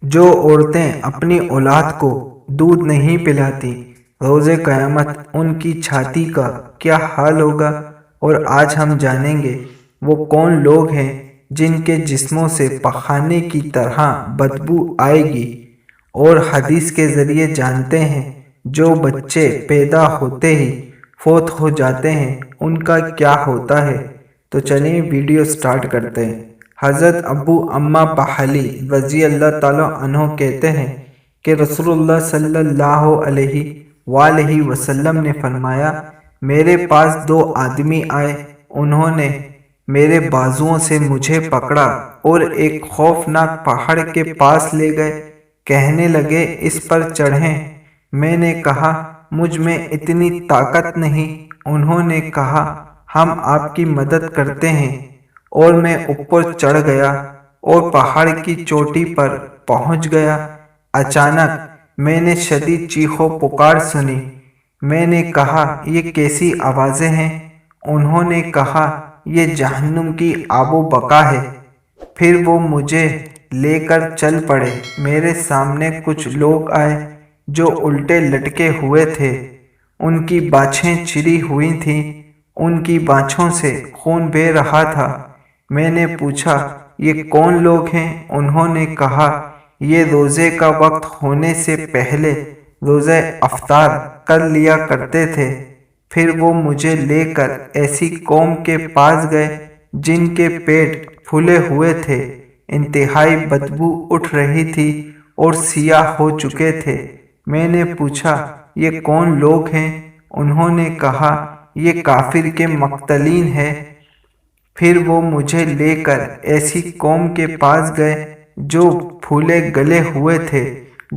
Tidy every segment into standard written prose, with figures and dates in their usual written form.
جو عورتیں اپنی اولاد کو دودھ نہیں پلاتی، روز قیامت ان کی چھاتی کا کیا حال ہوگا۔ اور آج ہم جانیں گے وہ کون لوگ ہیں جن کے جسموں سے پخانے کی طرح بدبو آئے گی، اور حدیث کے ذریعے جانتے ہیں جو بچے پیدا ہوتے ہی فوت ہو جاتے ہیں ان کا کیا ہوتا ہے۔ تو چلیں ویڈیو سٹارٹ کرتے ہیں۔ حضرت ابو امہ بحلی رضی اللہ تعالیٰ عنہ کہتے ہیں کہ رسول اللہ صلی اللہ علیہ وآلہ وسلم نے فرمایا، میرے پاس دو آدمی آئے، انہوں نے میرے بازوؤں سے مجھے پکڑا اور ایک خوفناک پہاڑ کے پاس لے گئے، کہنے لگے اس پر چڑھیں۔ میں نے کہا مجھ میں اتنی طاقت نہیں۔ انہوں نے کہا ہم آپ کی مدد کرتے ہیں، اور میں اوپر چڑھ گیا اور پہاڑ کی چوٹی پر پہنچ گیا۔ اچانک میں نے شدید چیخ و پکار سنی۔ میں نے کہا یہ کیسی آوازیں ہیں؟ انہوں نے کہا یہ جہنم کی آب و بقا ہے۔ پھر وہ مجھے لے کر چل پڑے۔ میرے سامنے کچھ لوگ آئے جو الٹے لٹکے ہوئے تھے، ان کی باچھیں چری ہوئی تھیں، ان کی باچھوں سے خون بہہ رہا تھا۔ میں نے پوچھا یہ کون لوگ ہیں؟ انہوں نے کہا یہ روزے کا وقت ہونے سے پہلے روزہ افطار کر لیا کرتے تھے۔ پھر وہ مجھے لے کر ایسی قوم کے پاس گئے جن کے پیٹ پھولے ہوئے تھے، انتہائی بدبو اٹھ رہی تھی اور سیاہ ہو چکے تھے۔ میں نے پوچھا یہ کون لوگ ہیں؟ انہوں نے کہا یہ کافر کے مقتلین ہیں۔ پھر وہ مجھے لے کر ایسی قوم کے پاس گئے جو پھولے گلے ہوئے تھے،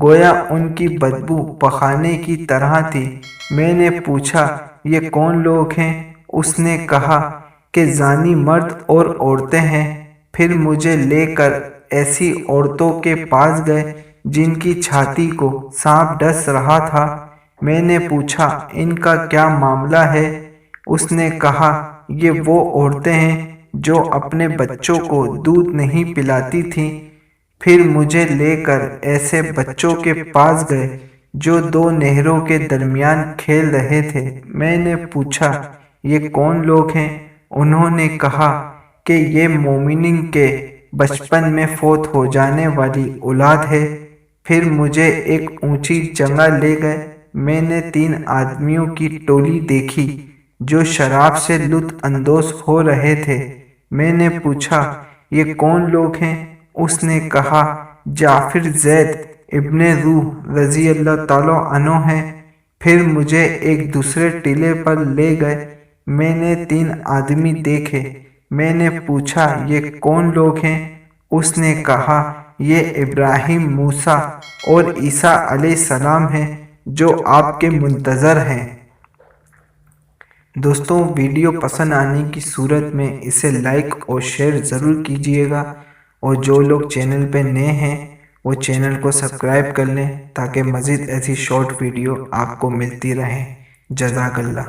گویا ان کی بدبو پخانے کی طرح تھی۔ میں نے پوچھا یہ کون لوگ ہیں؟ اس نے کہا کہ زانی مرد اور عورتیں ہیں۔ پھر مجھے لے کر ایسی عورتوں کے پاس گئے جن کی چھاتی کو سانپ ڈس رہا تھا۔ میں نے پوچھا ان کا کیا معاملہ ہے؟ اس نے کہا یہ وہ عورتیں ہیں جو اپنے بچوں کو دودھ نہیں پلاتی تھیں۔ پھر مجھے لے کر ایسے بچوں کے پاس گئے جو دو نہروں کے درمیان کھیل رہے تھے۔ میں نے پوچھا یہ کون لوگ ہیں؟ انہوں نے کہا کہ یہ مومنین کے بچپن میں فوت ہو جانے والی اولاد ہے۔ پھر مجھے ایک اونچی جگہ لے گئے۔ میں نے 3 آدمیوں کی ٹولی دیکھی جو شراب سے لطف اندوز ہو رہے تھے۔ میں نے پوچھا یہ کون لوگ ہیں؟ اس نے کہا جعفر زید ابن روح رضی اللہ تعالیٰ عنہ ہیں۔ پھر مجھے ایک دوسرے ٹیلے پر لے گئے۔ میں نے 3 آدمی دیکھے۔ میں نے پوچھا یہ کون لوگ ہیں؟ اس نے کہا یہ ابراہیم، موسیٰ اور عیسیٰ علیہ السلام ہیں جو آپ کے منتظر ہیں۔ دوستوں ویڈیو پسند آنے کی صورت میں اسے لائک اور شیئر ضرور کیجیے گا، اور جو لوگ چینل پہ نئے ہیں وہ چینل کو سبسکرائب کر لیں تاکہ مزید ایسی شارٹ ویڈیو آپ کو ملتی رہیں۔ جزاک اللہ۔